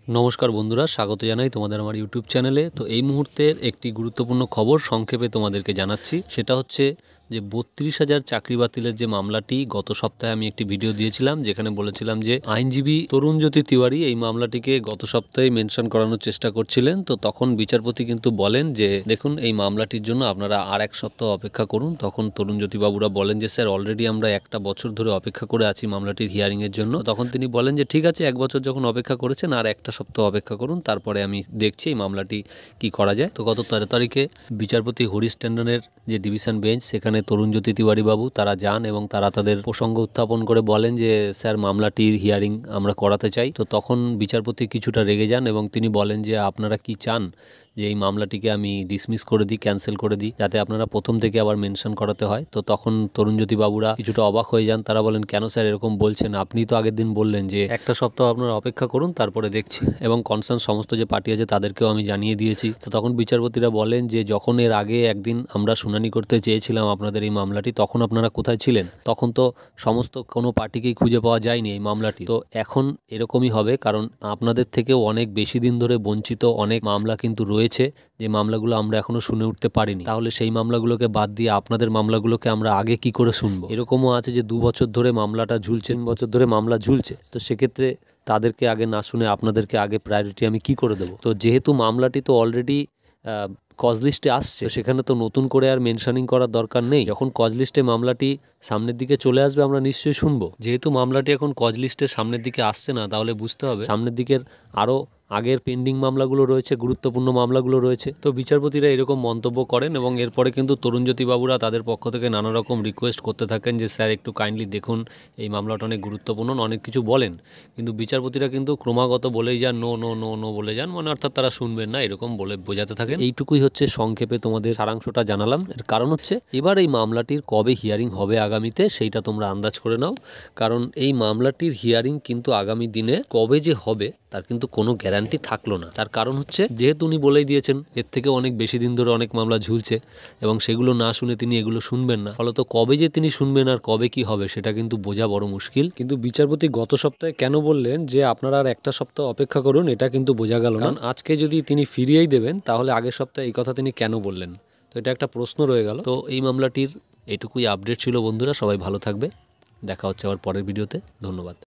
নমস্কার বন্ধুরা, স্বাগত জানাই তোমাদের আমার ইউটিউব চ্যানেলে। তো এই মুহূর্তের একটি গুরুত্বপূর্ণ খবর সংক্ষেপে তোমাদেরকে জানাচ্ছি। সেটা হচ্ছে যে ৩২,০০০ চাকরি বাতিলের যে মামলাটি গত সপ্তাহে আমি একটি ভিডিও দিয়েছিলাম, যেখানে বলেছিলাম যে আইনজীবী তরুণজ্যোতি তিওয়ারি এই মামলাটিকে গত সপ্তাহে মেনশন করানোর চেষ্টা করছিলেন। তো তখন বিচারপতি কিন্তু বলেন যে দেখুন, এই মামলাটির জন্য আপনারা আর এক সপ্তাহ অপেক্ষা করুন। তখন তরুণজ্যোতি বাবুরা বলেন যে স্যার, অলরেডি আমরা একটা বছর ধরে অপেক্ষা করে আছি মামলাটির হিয়ারিংয়ের জন্য। তখন তিনি বলেন যে ঠিক আছে, ১ বছর যখন অপেক্ষা করেছেন আর একটা সপ্তাহ অপেক্ষা করুন, তারপরে আমি দেখছি এই মামলাটি কি করা যায়। তো গত ১৩ তারিখে বিচারপতি হরিশ ট্যান্ডনের যে ডিভিশন বেঞ্চ, সেখানে তরুণজ্যোতি তিওয়ারি বাবু তারা যান এবং তারা তাদের প্রসঙ্গ উত্থাপন করে বলেন যে স্যার, মামলাটির হিয়ারিং আমরা করাতে চাই। তো তখন বিচারপতি কিছুটা রেগে যান এবং তিনি বলেন যে আপনারা কি চান যে এই মামলাটিকে আমি ডিসমিস করে দিই, ক্যান্সেল করে দিই, যাতে আপনারা প্রথম থেকে আবার মেনশন করাতে হয়। তো তখন তরুণজ্যোতি বাবুরা কিছুটা অবাক হয়ে যান। তারা বলেন, কেন স্যার এরকম বলছেন? আপনি তো আগের দিন বললেন যে একটা সপ্তাহ আপনারা অপেক্ষা করুন, তারপরে দেখছি, এবং কনসার্ন সমস্ত যে পার্টি আছে তাদেরকেও আমি জানিয়ে দিয়েছি। তো তখন বিচারপতিরা বলেন যে যখন এর আগে একদিন আমরা শুনানি করতে চেয়েছিলাম আপনাদের এই মামলাটি, তখন আপনারা কোথায় ছিলেন? তখন তো সমস্ত কোনো পার্টিকেই খুঁজে পাওয়া যায়নি এই মামলাটি। তো এখন এরকমই হবে, কারণ আপনাদের থেকেও অনেক বেশি দিন ধরে বঞ্চিত অনেক মামলা কিন্তু রয়েছে, যে মামলাগুলো আমরা এখনো শুনে উঠতে পারিনি। তাহলে সেই মামলাগুলোকে বাদ দিয়ে আপনাদের মামলাগুলোকে আমরা আগে কি করে শুনবো? এরকমও আছে যে ২ বছর ধরে মামলাটা ঝুলছে, ৩ বছর ধরে মামলা ঝুলছে। তো সেক্ষেত্রে তাদেরকে আগে না শুনে আপনাদেরকে আগে প্রায়োরিটি আমি কি করে দেবো? তো যেহেতু মামলাটি তো অলরেডি কজ লিস্টে আসছে, সেখানে তো নতুন করে আর মেনশনিং করার দরকার নেই। যখন কজ লিস্টে মামলাটি সামনের দিকে চলে আসবে, আমরা নিশ্চয়ই শুনবো। যেহেতু মামলাটি এখন কজ লিস্টের সামনের দিকে আসছে না, তাহলে বুঝতে হবে সামনের দিকের আরও আগের পেন্ডিং মামলাগুলো রয়েছে, গুরুত্বপূর্ণ মামলাগুলো রয়েছে। তো বিচারপতিরা এরকম মন্তব্য করেন এবং এরপরে কিন্তু তরুণজ্যোতি বাবুরা তাদের পক্ষ থেকে নানা রকম রিকোয়েস্ট করতে থাকেন যে স্যার, একটু কাইন্ডলি দেখুন, এই মামলাটা অনেক গুরুত্বপূর্ণ, অনেক কিছু বলেন। কিন্তু বিচারপতিরা কিন্তু ক্রমাগত বলেই যান, নো নো নো নো বলে যান, মানে অর্থাৎ তারা শুনবেন না, এরকম বলে বোঝাতে থাকেন। এইটুকুই হচ্ছে সংক্ষেপে তোমাদের সারাংশটা জানালাম। এর কারণ হচ্ছে এবার এই মামলাটির কবে হিয়ারিং হবে আগামীতে, সেইটা তোমরা আন্দাজ করে নাও। কারণ এই মামলাটির হিয়ারিং কিন্তু আগামী দিনে কবে যে হবে তার কিন্তু কোনো গ্যারান্টি থাকলো না। তার কারণ হচ্ছে, যেহেতু উনি বলেই দিয়েছেন এর থেকে অনেক বেশি দিন ধরে অনেক মামলা ঝুলছে এবং সেগুলো না শুনে তিনি এগুলো শুনবেন না। ফলত কবে যে তিনি শুনবেন আর কবে কি হবে সেটা কিন্তু বোঝা বড় মুশকিল। কিন্তু বিচারপতি গত সপ্তাহে কেন বললেন যে আপনারা আর একটা সপ্তাহ অপেক্ষা করুন, এটা কিন্তু বোঝা গেল না। কারণ আজকে যদি তিনি ফিরিয়েই দেবেন, তাহলে আগের সপ্তাহে এই কথা তিনি কেন বললেন? তো এটা একটা প্রশ্ন রয়ে গেল। তো এই মামলাটির এটুকুই আপডেট ছিল বন্ধুরা। সবাই ভালো থাকবে, দেখা হচ্ছে আবার পরের ভিডিওতে। ধন্যবাদ।